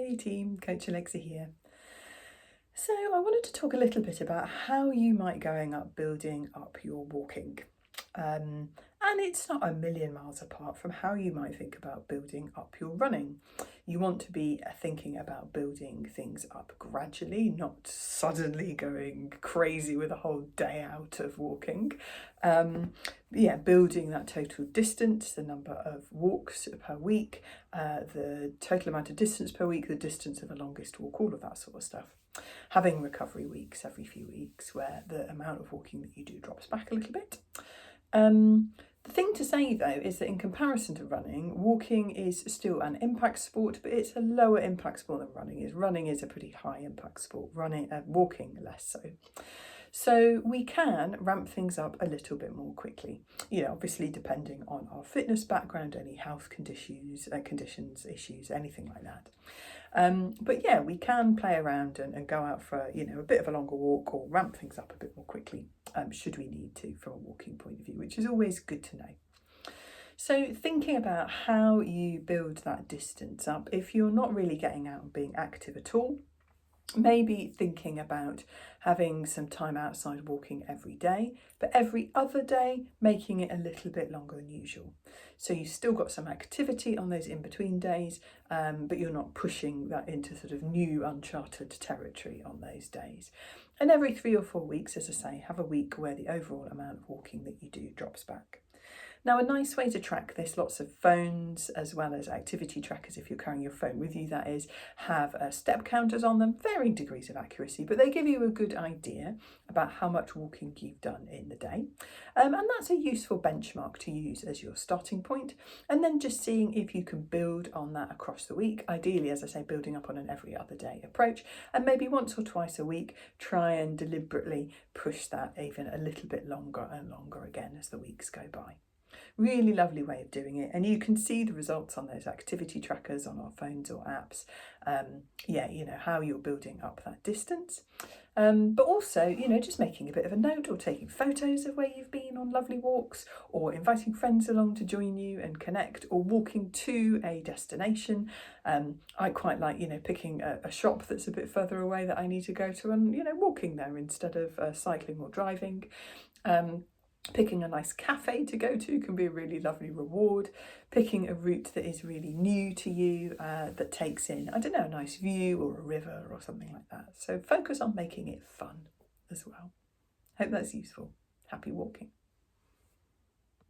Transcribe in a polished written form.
Hey team, Coach Alexa here. So I wanted to talk a little bit about how you might building up your walking. And it's not a million miles apart from how you might think about building up your running. You want to be thinking about building things up gradually, not suddenly going crazy with a whole day out of walking. Building that total distance, the number of walks per week, the total amount of distance per week, the distance of the longest walk, all of that sort of stuff. Having recovery weeks every few weeks where the amount of walking that you do drops back a little bit. The thing to say though is that in comparison to running, walking is still an impact sport, but it's a lower impact sport than running is. Running is a pretty high impact sport, walking less so. So we can ramp things up a little bit more quickly, obviously depending on our fitness background, any health conditions, issues, anything like that. But yeah, we can play around and go out for, a bit of a longer walk or ramp things up a bit more quickly, should we need to from a walking point of view, which is always good to know. So thinking about how you build that distance up, if you're not really getting out and being active at all, maybe thinking about having some time outside walking every day, but every other day making it a little bit longer than usual. So you've still got some activity on those in-between days, but you're not pushing that into sort of new uncharted territory on those days. And every 3 or 4 weeks, as I say, have a week where the overall amount of walking that you do drops back. Now, a nice way to track this, lots of phones as well as activity trackers, if you're carrying your phone with you, that is, have step counters on them, varying degrees of accuracy, but they give you a good idea about how much walking you've done in the day. And that's a useful benchmark to use as your starting point. And then just seeing if you can build on that across the week, ideally, as I say, building up on an every other day approach. And maybe once or twice a week, try and deliberately push that even a little bit longer and longer again as the weeks go by. Really lovely way of doing it, and you can see the results on those activity trackers on our phones or apps. How you're building up that distance, but also just making a bit of a note or taking photos of where you've been on lovely walks, or inviting friends along to join you and connect, or walking to a destination. I quite like picking a shop that's a bit further away that I need to go to, and walking there instead of cycling or driving. Picking a nice cafe to go to can be a really lovely reward. Picking a route that is really new to you, that takes in, a nice view or a river or something like that. So focus on making it fun as well. Hope that's useful. Happy walking.